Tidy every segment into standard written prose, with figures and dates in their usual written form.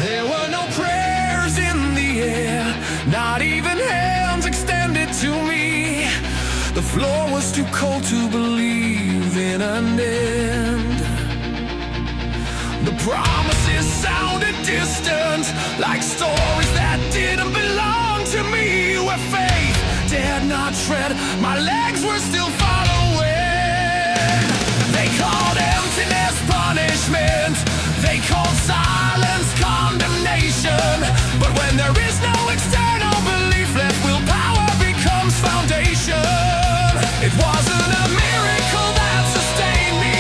There were no prayers in the air, not even hands extended to me. The floor was too cold to believe in an end. The promises sounded distant, like stories that didn't belong to me. Where faith dared not tread, my legs were still following. They called emptiness punishment, they called silence condemnation. But when there is no external belief left, willpower becomes foundation. It wasn't a miracle that sustained me,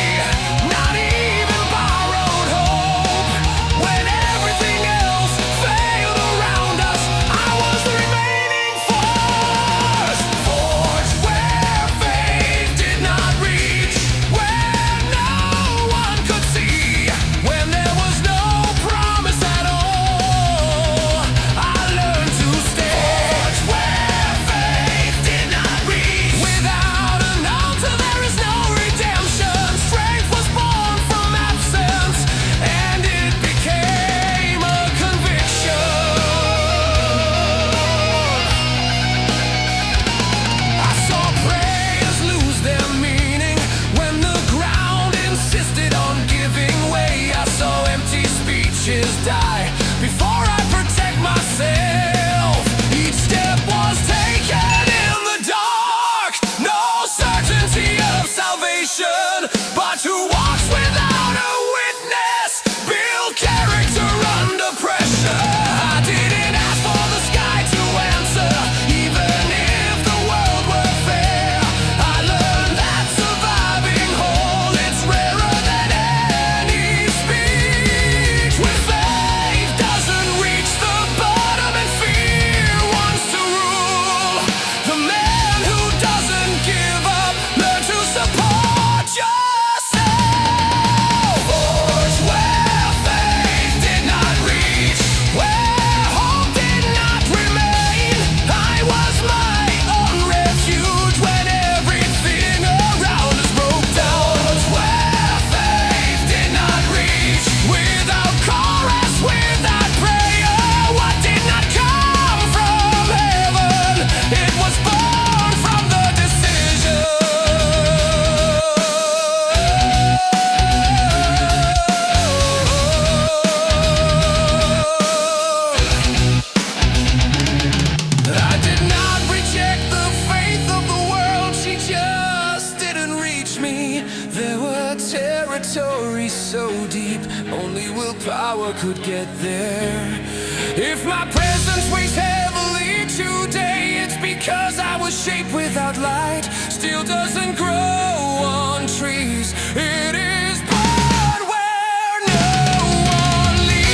not even borrowed hope. When everything else failed around us, I was the remaining force. Forged where faith did not reach, where no one could see. When there was no promise at all, I learned to stay. Forged where faith did not reach, without an altar there is no redemption. Strength was born from absence, and it became a conviction. I saw prayers lose their meaning when the ground insisted on giving way. I saw empty speeches die before I protect myself. Each step was taken in the dark, no certainty of salvation, but who walks without a witness, build character under pressure. I didn't ask for the sky to answer, even if the world were fair. I learned that surviving whole, it's rarer than any speech. When faith doesn't reach the bottom and fear wants to rule, the man who doesn't give up, learn to support yourself. Forged where faith did not reach, where hope did not remain. I was my own refuge when everything around us broke down. Forged where faith did not reach, without chorus, without prayer. What did not come from heaven, it was born from the decision. I did not reject the faith of the world, she just didn't reach me. There were territories so deep, only willpower could get there. If my presence weighs heavily today, it's because I was shaped without light. Still doesn't grow on trees, it is born where no one leads.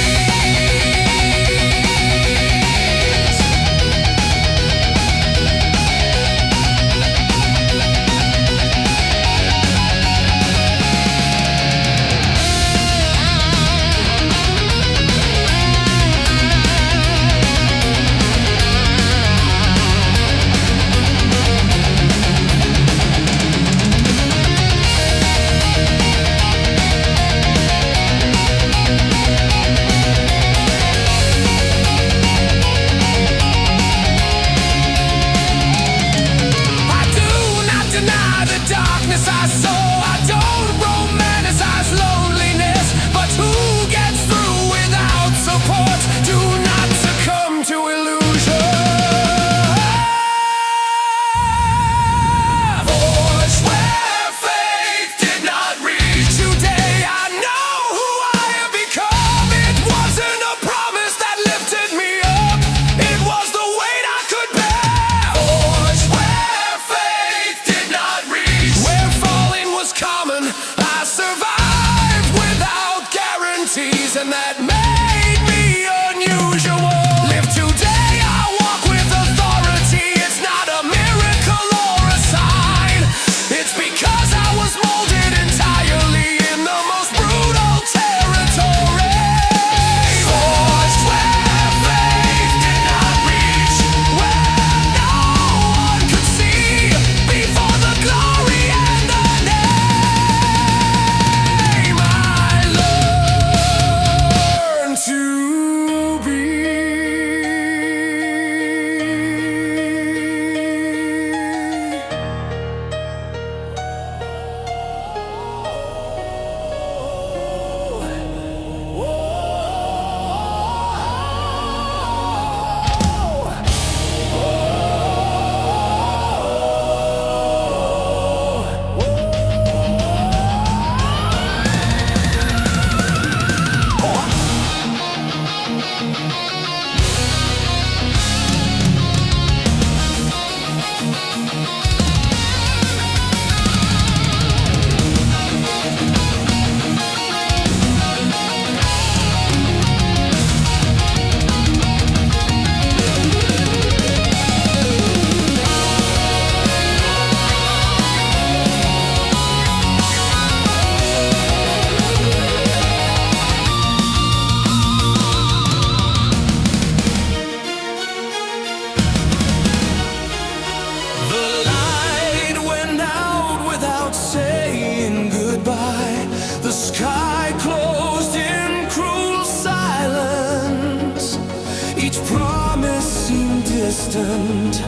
Each promise seemed distant,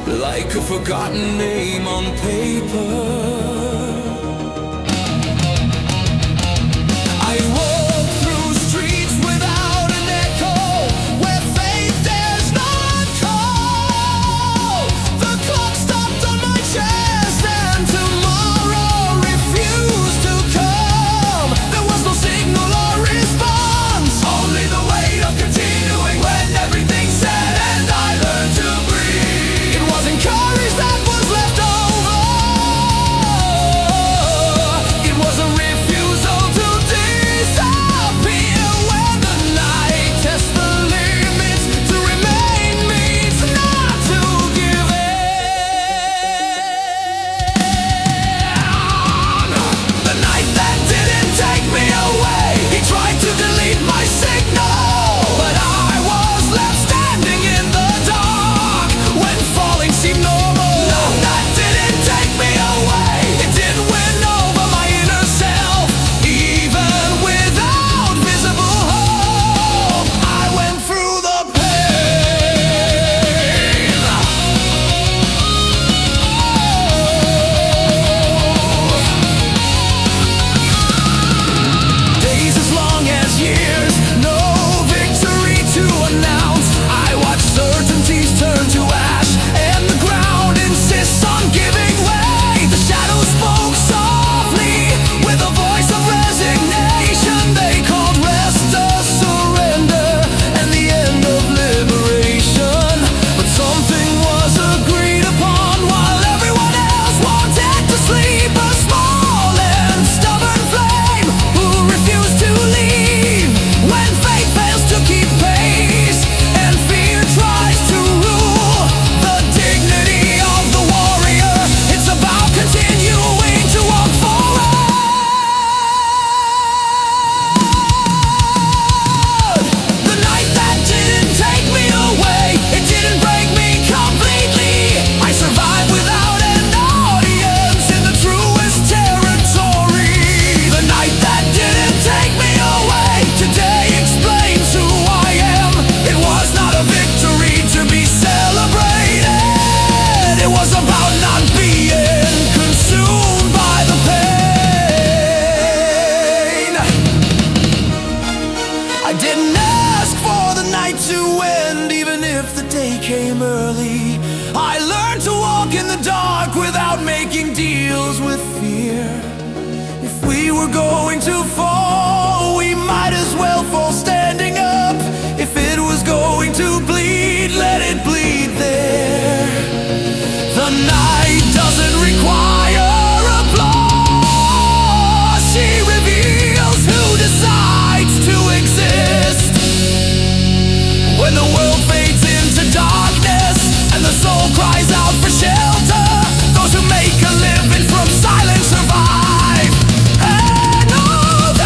like a forgotten name on paper. I walk through streets without an echo, where faith dares not call. The clock stopped on my chest and tomorrow refused to come. There was no signal or response, only the weight of continuing when everything's said and I learned to breathe. It wasn't courage that was left over, it was a refusal to disappear. When the night tests the limits, to remain means not to give in. The night that didn't take me away, he tried to delete my signal, but I was left standing in the dark when falling seemed normal. No, that didn't take me away, it didn't win over my inner self. Even without visible hope, I went through the pain. Days as long as years, no victory to announce. I watch certainties turn to ash, and the ground insists on giving way. The shadows spoke softly with a voice of resignation. They called rest a surrender and the end of liberation. But something was agreed upon while everyone else wanted to sleep. A small and stubborn flame who refused to leave when faith fails to keep pace and fear tries to rule the dignity of the warrior. It's about continuing to walk forward. The night that didn't take me away, it didn't break me completely. I survived without an audience in the truest territory. The night that didn't take me away today explains who I am. It was not a victory to be celebrated, it was about not being consumed by the pain. I didn't ask for the night to end, even if the day came early. I learned to walk in the dark without making deals with fear. If we were going to fall, we might as well fall standing up. If it was going to bleed, let it bleed there. The night doesn't require applause, she reveals who decides to exist. When the world fades into darkness and the soul cries out for shelter, those who make a living from silence survive. And all the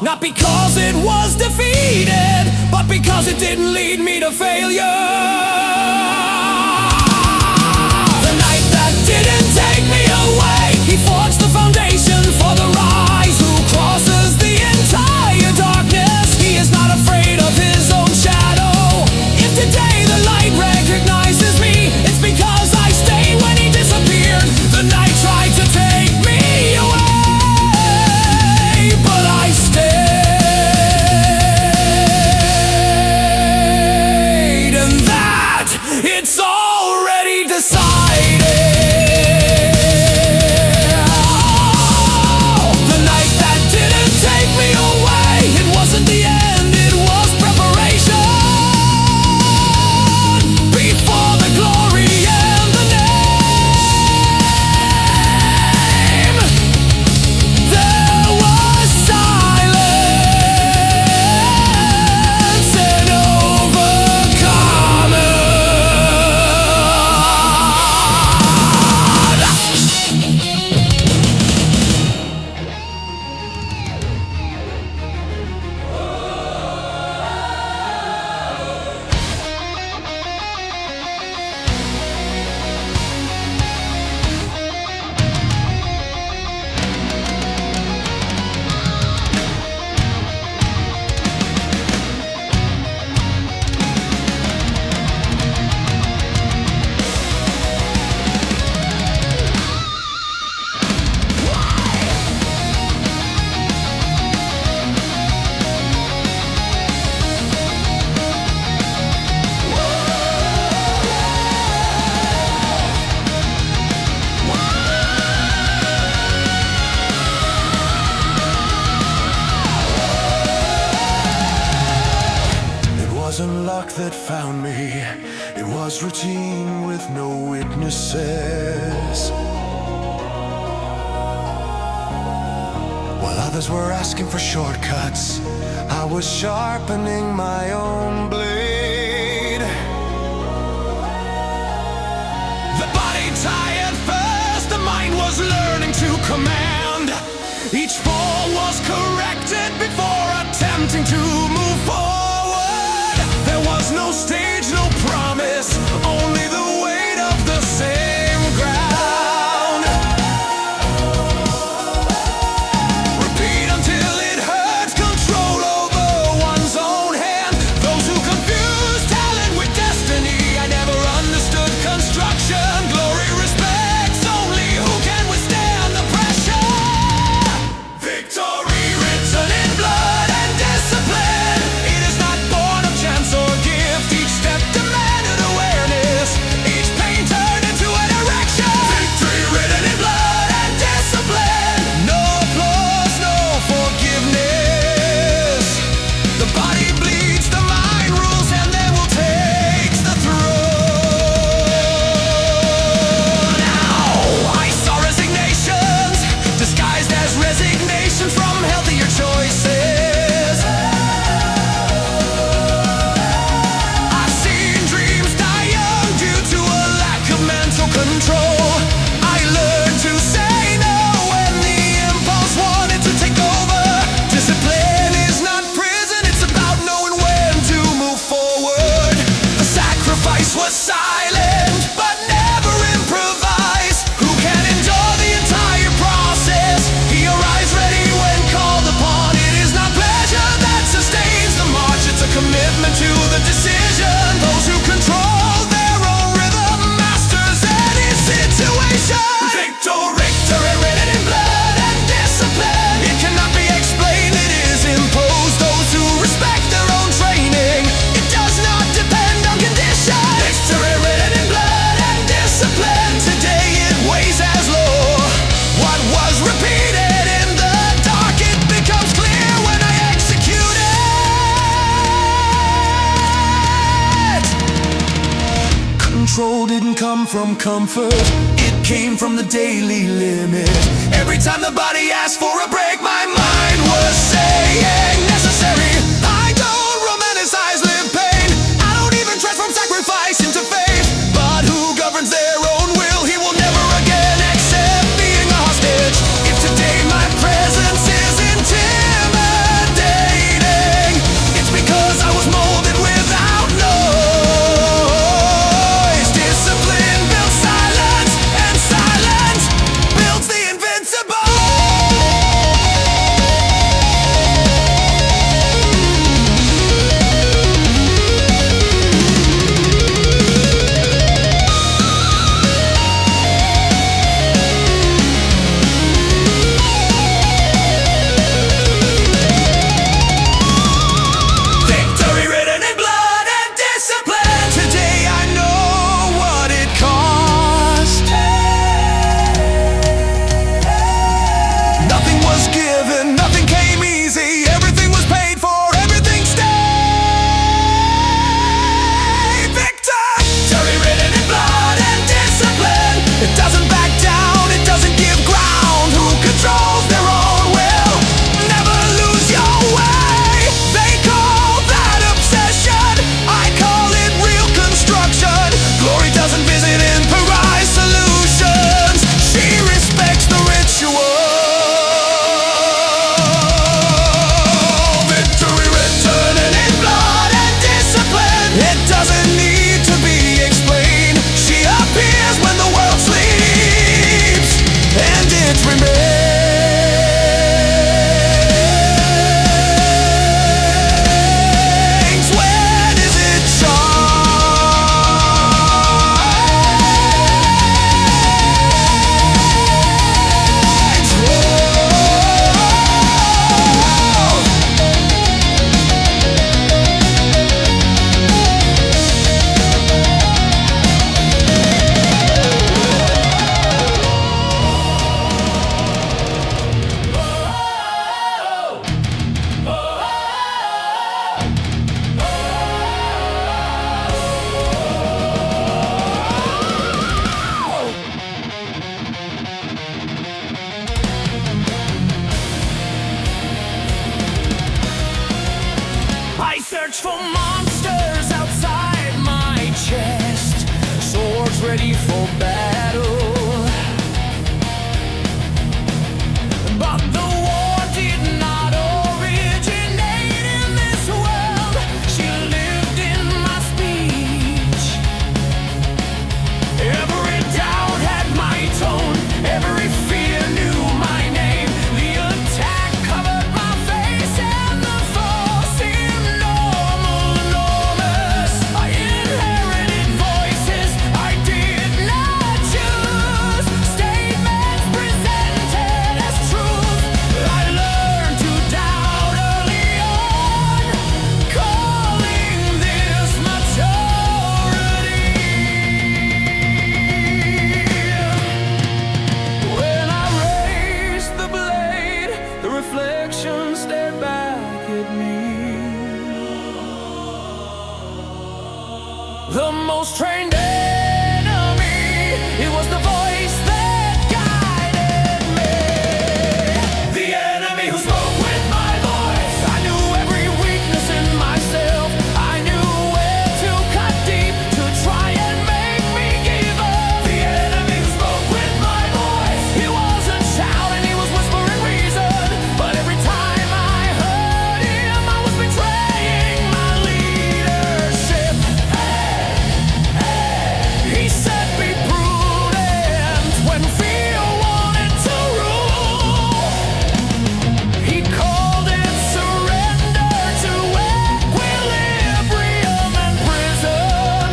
not because it was defeated, but because it didn't lead me to failure. The night that didn't take me away, he forged the foundation for the rise. Who crosses the entire darkness, he is not afraid of his own shadow. If today the light recognizes me, it's because I stayed when he disappeared. The night tried to take me away, but I stayed, and that It was routine with no witnesses. While others were asking for shortcuts, I was sharpening my own blade. The body tired first, the mind was learning to command. Each fall was corrected before attempting to move forward. There was no stage, no promise, only the weight of the same ground. Repeat until it hurts, control over one's own hand. Those who confuse talent with destiny, I never understood construction. Glory respects only who can withstand the pressure. Victory written in blood and discipline. It is not born of chance or gift. Each step demanded awareness. Each pain turned into a direction. Victory written in blood and discipline. No applause, no forgiveness. The body bleeds, the mind rules, and then will take the throne. Now I saw resignations disguised as resignation from healthier choices. I've seen dreams die young due to a lack of mental control. I learned to say no when the impulse wanted to take over. Discipline is not prison, it's about knowing when to move forward. The sacrifice was silent, but never improvised. Who can endure the entire process? He arrives ready when called upon. It is not pleasure that sustains the march, it's a commitment to the decision. Those who control their own rhythm masters any situation. Victory written in blood and discipline. It cannot be explained, it is imposed. Those who respect their own training, it does not depend on conditions. Victory written in blood and discipline. Today it weighs as low. What was repeated in the dark, it becomes clear when I execute it. Control didn't come from comfort, it came from the daily limit. Every time the body asked for a break, my mind was saying necessary. I don't romanticize live pain, I don't even transform sacrifice into faith. But who governs their own will, he will never again accept being a hostage. If today my presence is intimidating, it's because I was molded without noise. Discipline builds silence, and silence builds the invincible. ready for battle. But the war did not originate in this world. She lived in my speech. Every doubt had my tone, every fear knew my name. The attack covered my face and the fall seemed normal, enormous. I inherited voices I did not choose, statements presented as truth. I learned to doubt early on, calling this maturity. When I raised the blade, the reflection stared back at me. The most trained enemy, it was the voice that guided me. The enemy who spoke with my voice. I knew every weakness in myself. I knew where to cut deep to try and make me give up. The enemy who spoke with my voice. He wasn't shouting, he was whispering reason. But every time I heard him, I was betraying my leadership. He said be prudent when fear wanted to rule. He called it surrender to equilibrium, and prison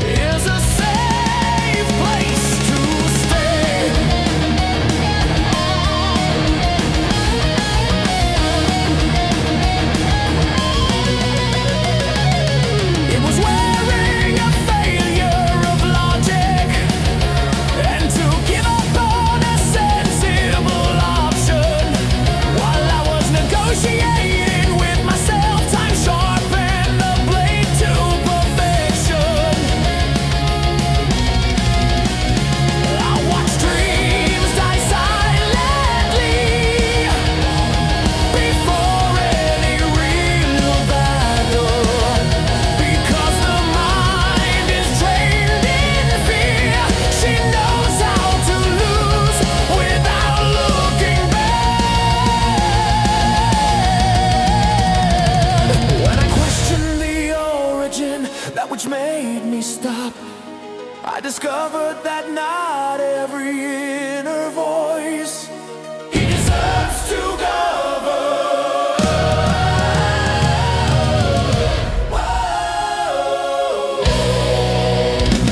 is a safe place to stay. It was wearing a failure of logic and to give up on a sensible option. While I was negotiating with myself, time sharpened the blade to perfection. I watched dreams die silently before any real battle. Because the mind is trained in fear, she knows how to lose without looking back. When I questioned the origin, that which made me stop, I discovered that not every inner voice he deserves to govern. Whoa.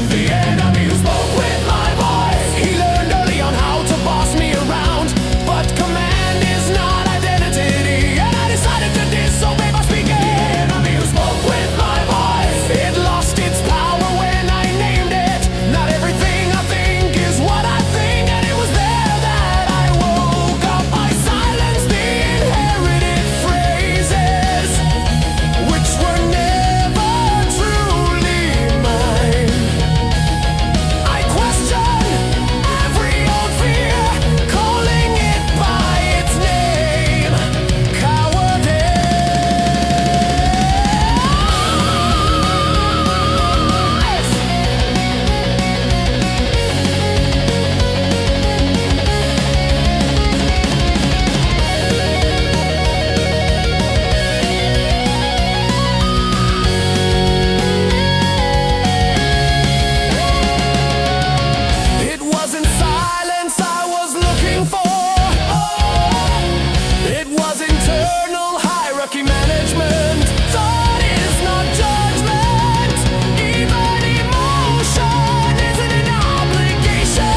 The enemy who spoke with my voice. He learned early on how to boss me around. But command is not identity, and I decided to disobey by speaking. The enemy who spoke with my voice. It lost its power when I named it. Not everything I think is what I think, and it was there that I woke up. I silenced the inherited phrases, which were never truly mine. I questioned every old fear, calling it by its name, It wasn't silence I was looking for. It was internal hierarchy management. Thought is not judgment. Even emotion isn't an obligation.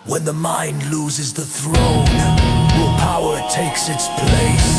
When the mind loses the throne, willpower takes its place.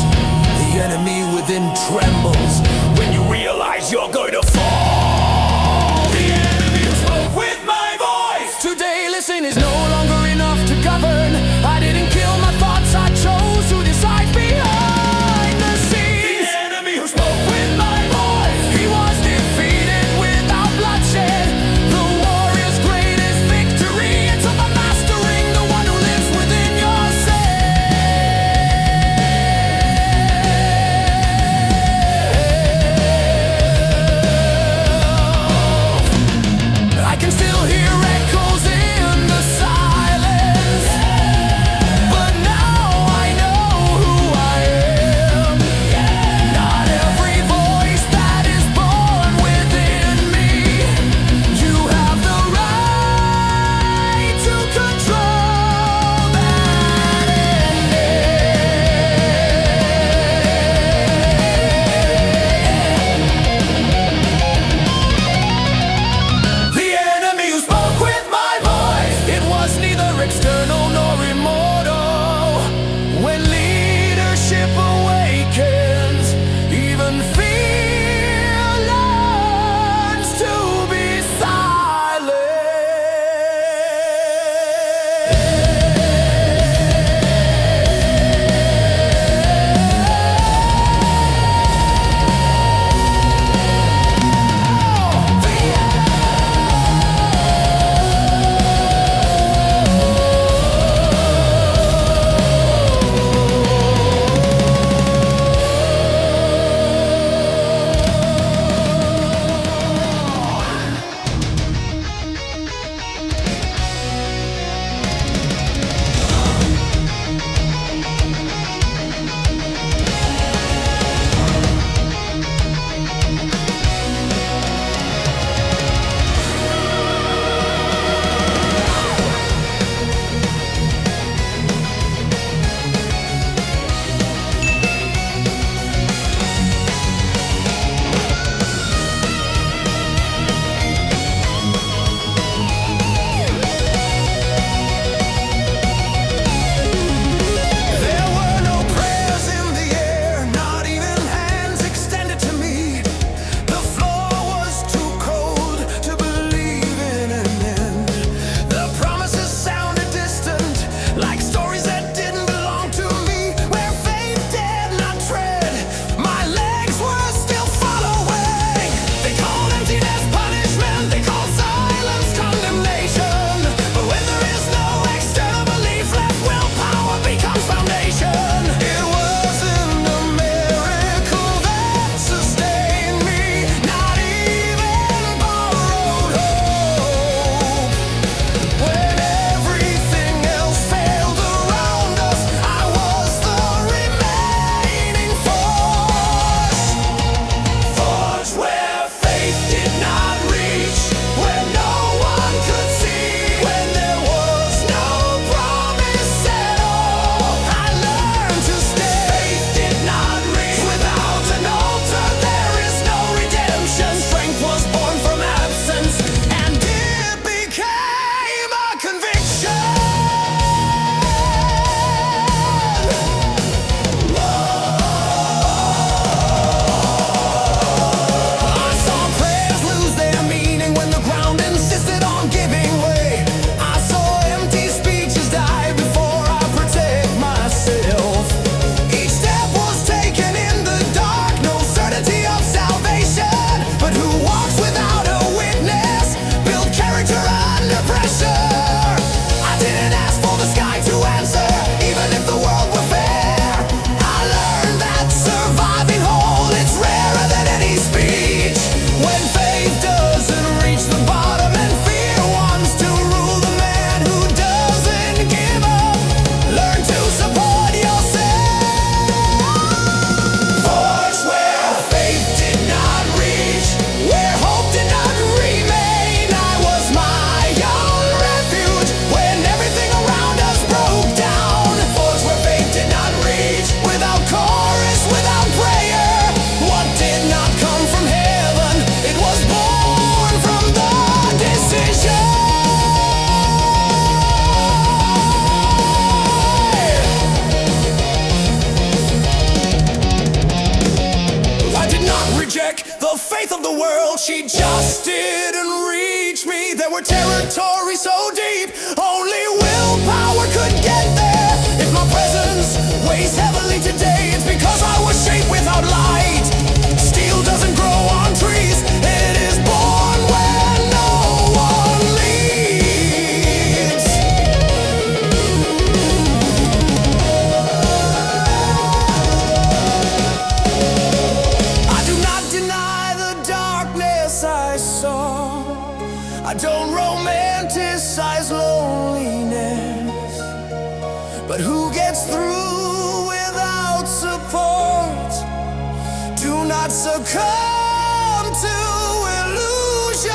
The enemy within trembles when you realize you're going to fall. The enemy who spoke with my voice. Today, listen is no longer enough to govern. I didn't kill my thoughts, I chose to decide behind the scenes. The enemy who spoke with my voice. He was defeated without bloodshed. The warrior's greatest victory. It's about mastering the one who lives within yourself. the world, she just didn't reach me. There were territories so deep, only willpower could get there. If my presence weighs heavily today, it's because I was shaped without light. Steel doesn't grow on trees, it is born where no one leads. I do not deny the darkness I saw. I don't romanticize loneliness, but who gets through without support? Do not succumb to illusion.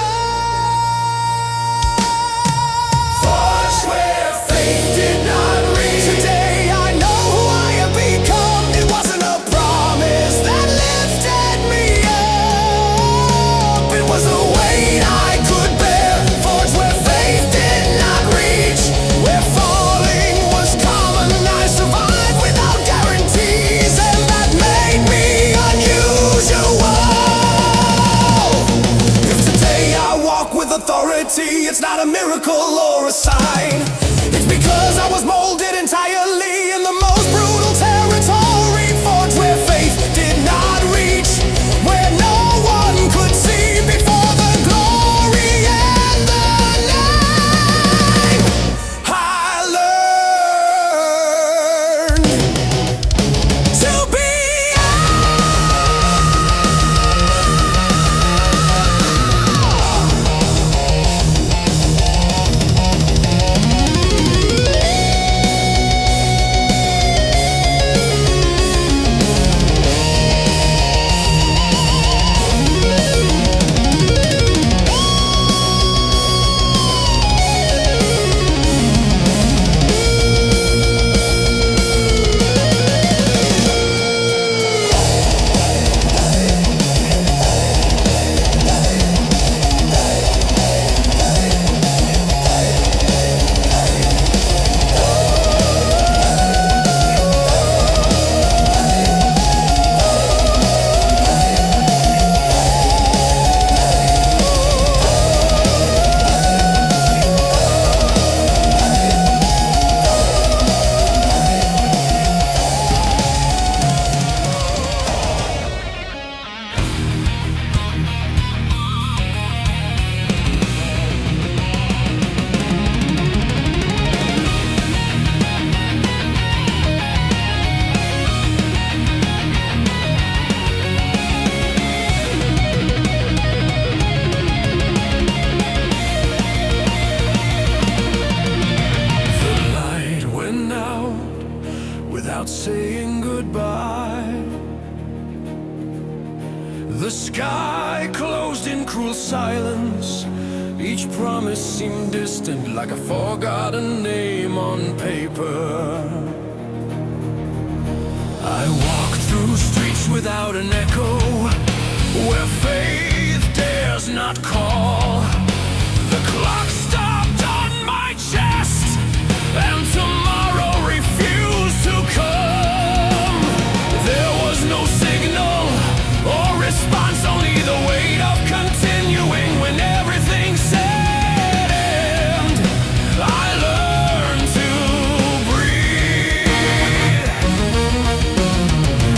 Forge where faith did not reach. Today I know who I have become. It wasn't a promise that lifted me up, it was a weight I could bear. Forge where faith did not reach, where falling was common. I survived without guarantees, and that made me unusual. If today I walk with authority, it's not a miracle or a sign. It's because I was molded entirely in the most brutal territory. Forged where faith did not reach, where no one could see before the glory and the name. I learned to be without saying goodbye. The sky closed in cruel silence. Each promise seemed distant, like a forgotten name on paper. I walked through streets without an echo, where faith dares not call. The clock stopped on my chest, and tomorrow refused to come. There was no signal or response, only the weight of continuing when everything said end. I learned to breathe.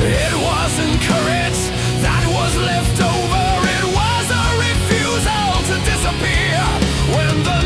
It wasn't courage that was left over, it was a refusal to disappear when the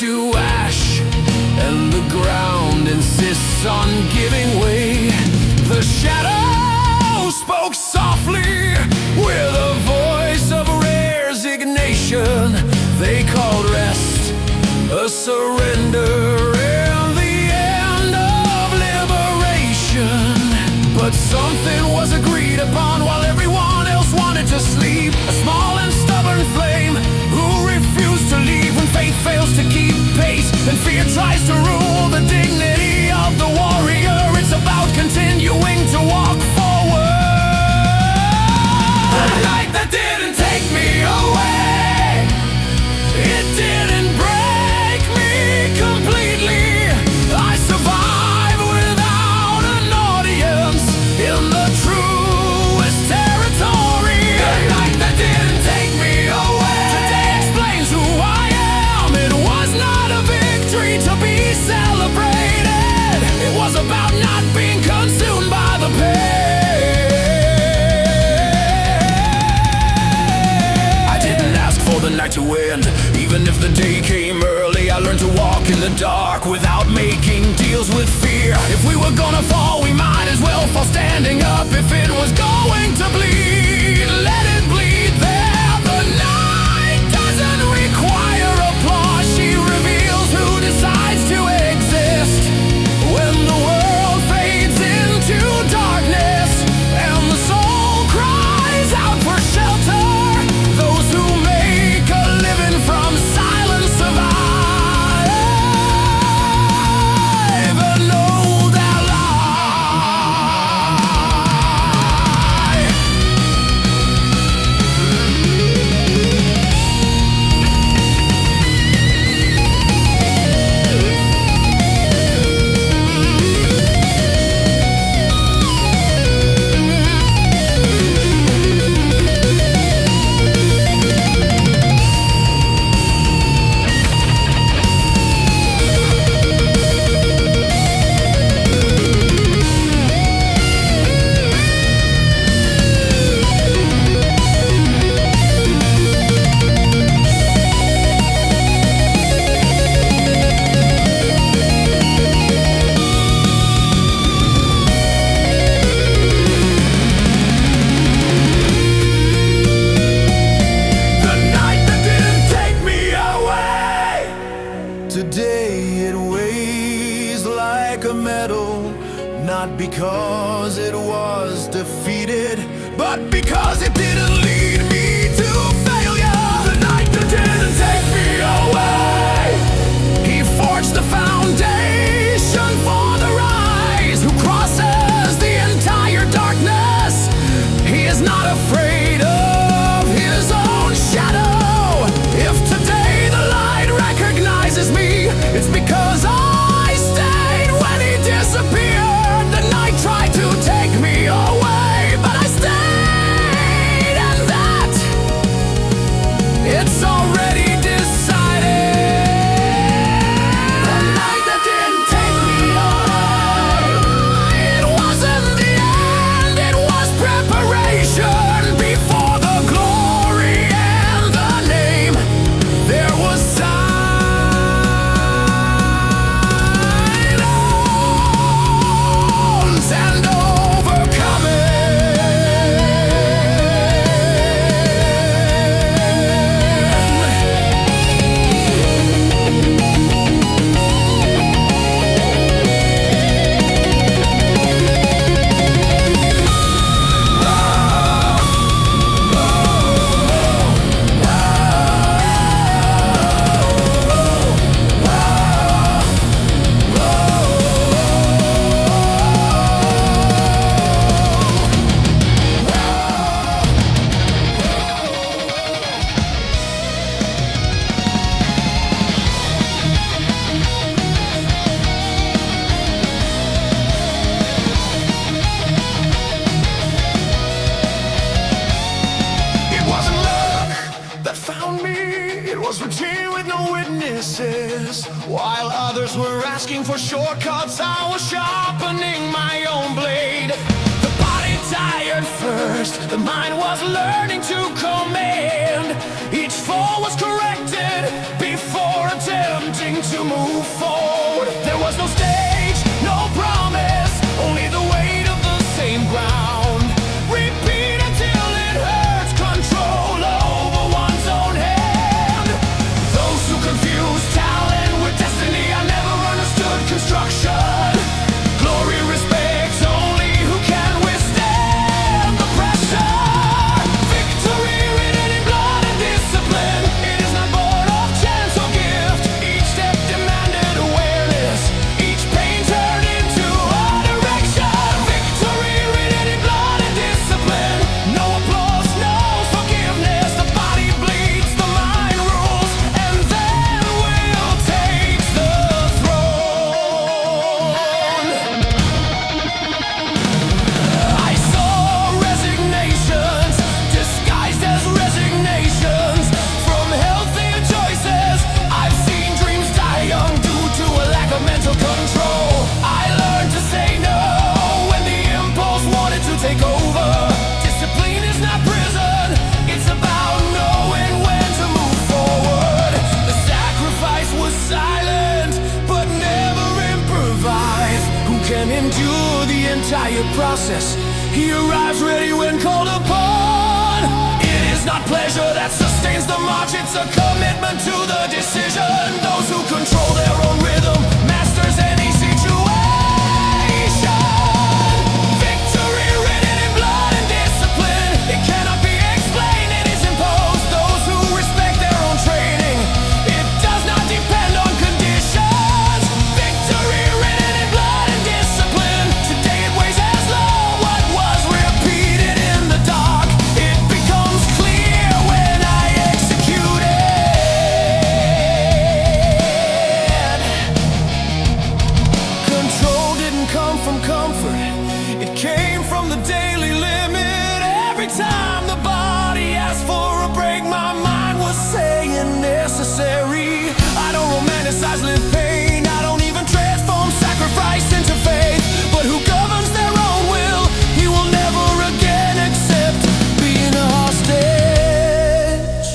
to ash, and the ground insists on giving way. The shadow spoke softly with a voice of resignation. They called rest a surrender and the end of liberation. But something was agreed upon while everyone else wanted to sleep. A small and stubborn flame who refused to leave when faith fails to keep pace and fear tries to rule the dignity of the warrior. It's about continuing to walk forward. The night that didn't take me away, it didn't break me completely. I survived without an audience in the truest territory. The night that didn't take me away today explains who I am. It was not a victory to be celebrated. It was about not being consumed by the pain. I didn't ask for the night to end. Even if the day came early, I learned to walk in the dark without making deals with fear. If we were gonna fall, we might as well fall standing up. If it was going to bleed, let it bleed there. The night doesn't require applause. She reveals who decides to exist. When the world fades into darkness and the soul cries out for shelter, those who make a living from silence survive an old ally. Today it weighs like a medal, not because it was defeated, but because it didn't lead me to failure. The night that didn't take me away, he forged the foundation for the rise. Who crosses the entire darkness, he is not afraid of his own shadow. If today the light recognizes me, it's because I stayed when he disappeared. The night tried to take me away, but I stayed, and that it's already decided. The night that didn't take me away, it wasn't the end, it was preparation. Before the glory and the name, there was silence and overcoming. It wasn't luck that found me, it was routine with no witnesses. While others were asking for shortcuts, I was sharpening my own blade. The body tired first, the mind was learning to command. Each fall was corrected before attempting to move forward. There was no stage, no promise, only the weight of the same ground. Repeat until it hurts, control over one's own hand. Those who confuse talent with destiny, I never understood construction. Glory respects only who can withstand the pressure. Victory written in blood and discipline. It is not born of chance or gift. Each step demanded awareness. Each pain turned into a direction. Victory written in blood and discipline. No applause, no forgiveness. The body bleeds, the mind rules, and then will take the throne. I saw resignations disguised as resignations from healthier choices. I've seen dreams die young due to a lack of mental control. I learned to say no when the impulse wanted to take over. Discipline is not prison, it's about knowing when to move forward. The sacrifice was silent, but never improvised. Who can endure the entire process? He arrives ready when called upon. It is not pleasure that sustains the march, it's a commitment to the decision. Those who control their own rhythm, masters any situation. Victory written in blood and discipline. It cannot be explained, it is imposed. Those who respect their own training, it does not depend on conditions. Victory written in blood and discipline. Today it weighs as low what was repeated in the dark. It becomes clear when I execute it. Control didn't come from comfort, it came from the daily limit. Every time the body asked for a break, my mind was saying necessary. I don't romanticize live pain, I don't even transform sacrifice into faith. But who governs their own will, he will never again accept being a hostage.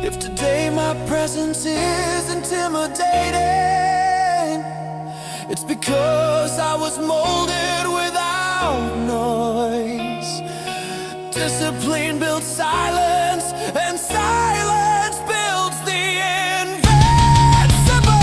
If today my presence is intimidating, it's because I was molded without noise. Discipline builds silence, and silence builds the invincible.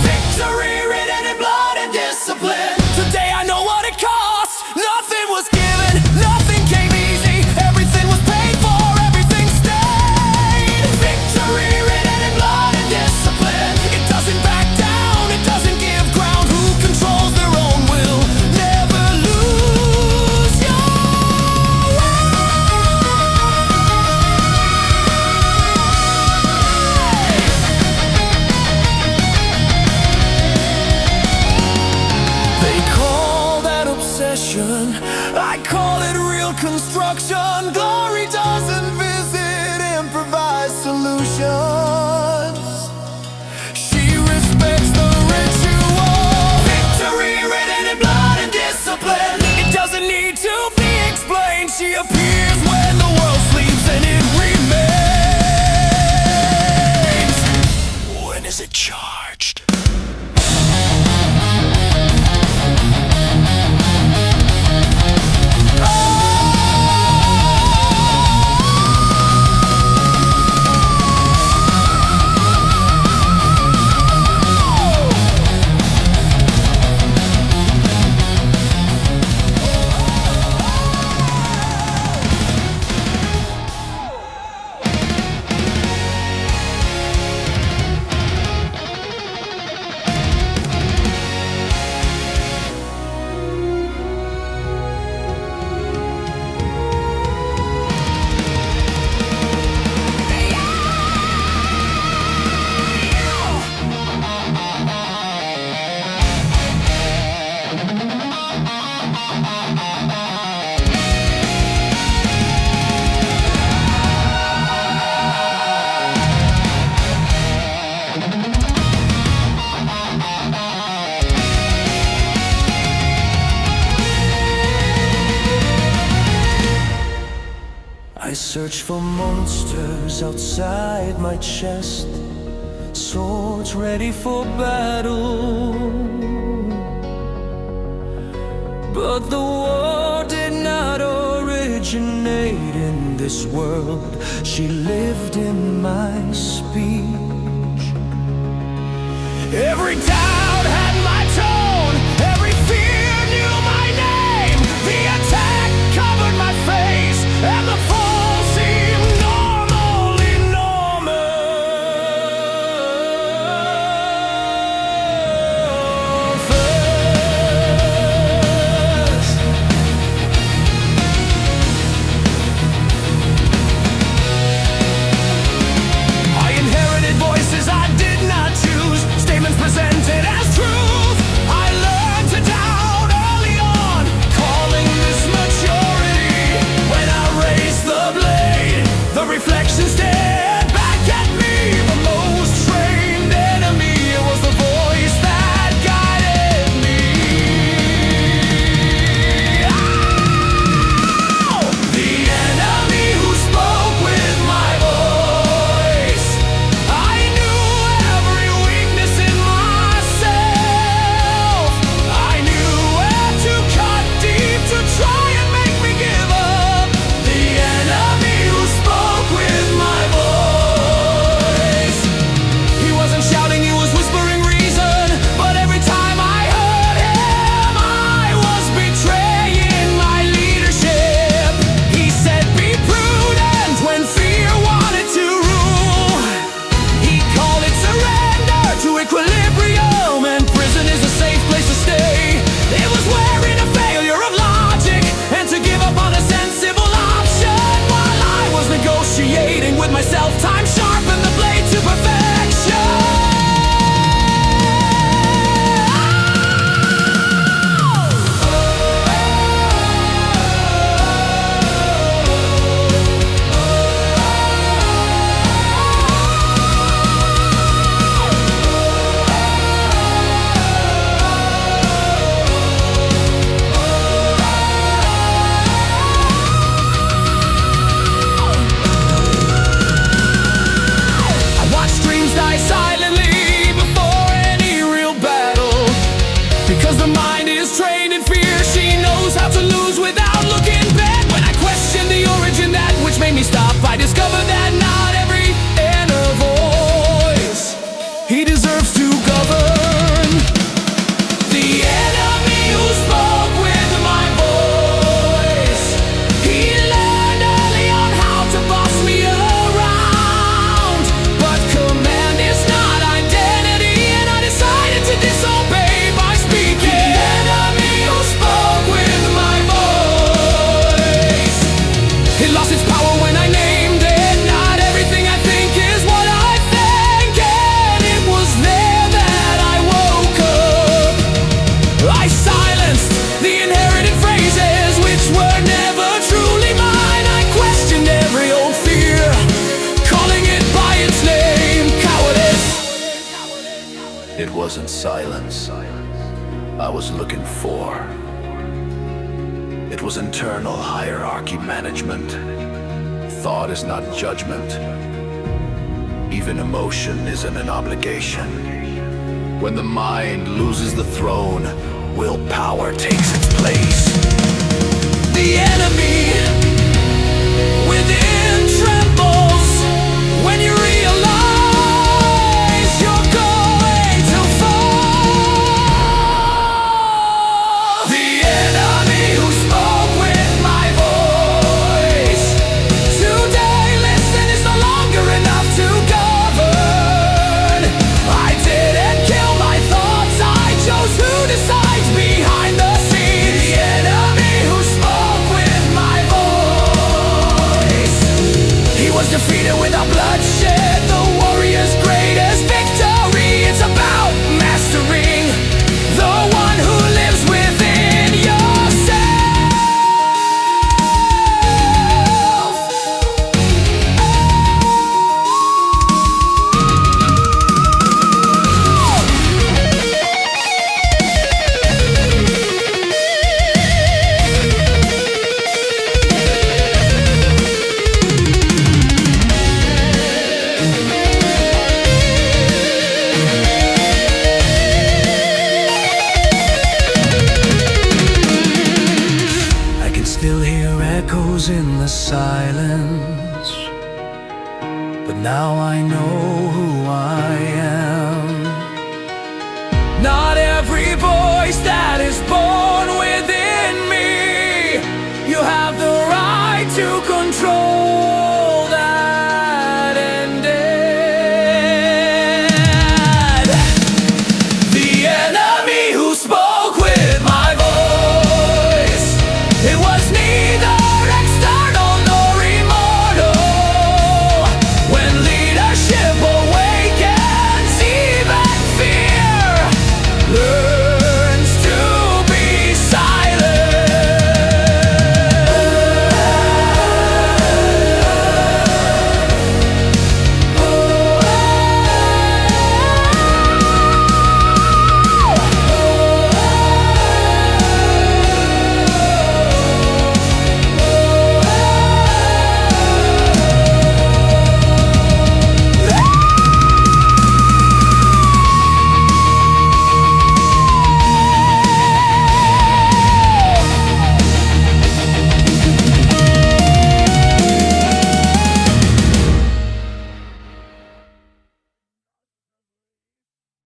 Victory written in blood and discipline. Today I know what it costs. Nothing was given, nothing came easy. Everything was paid for, everything stayed. Victory written in blood and discipline. It doesn't back down, it doesn't give ground. Who controls their own will never lose your way. They call that obsession, I call it real construction. Glory doesn't visit improvised solutions. She respects the ritual. Victory written in blood and discipline. It doesn't need to be explained. She appears when the world sleeps, and it remains. When is it charged? Oh! search for monsters outside my chest, swords ready for battle. But the war did not originate in this world. She lived in my speech. Every doubt had my tone, every fear knew my name. The attack covered my face, and the fall seemed normally normal. First, I inherited voices I did not choose, statements presented as truth. I learned to doubt early on, calling this maturity. When I raised the blade, the reflection stared back at me. The most trained enemy was the voice that guided me. Oh! The enemy who spoke with my voice. I knew every weakness in myself. I knew where to cut deep to try and make me give up. The enemy who spoke with my voice. He wasn't shouting, he was whispering reason. But every time I heard him, I was betraying my leadership. He said, be prudent when fear wanted to rule. He called it surrender to equilibrium, and prison is a safe place to stay. It was wearing a failure of logic, and to give up on a sensible option. While I was negotiating with myself, time sharpened the blade to perfection. I watched dreams die silently before any real battle. Because the mind is trained in fear, she knows how to lose without looking back. When I questioned the origin, that which made me stop, I discovered that not every inner voice he deserves to govern. The enemy who spoke with my voice, he learned early on how to boss me around. But command is not identity, and I decided to disobey by speaking. The enemy who spoke with my voice, it lost its power when I named it. Not everything I think is what I think, and it was there that I woke up. I silenced the inherited phrases which were never truly mine. I questioned every old fear, calling it by its name, cowardice. It wasn't silence I was looking for. It was internal hierarchy management. Thought is not judgment. Even emotion isn't an obligation. When the mind loses the throne, willpower takes its place. The enemy within trembles when you realize you're going to fall. The enemy who spoke with my voice. Today, listen is no longer enough to govern. I didn't kill my thoughts, I chose who decides behind the scenes. The enemy who spoke with my voice, he was defeated without bloodshed. Not every voice that is born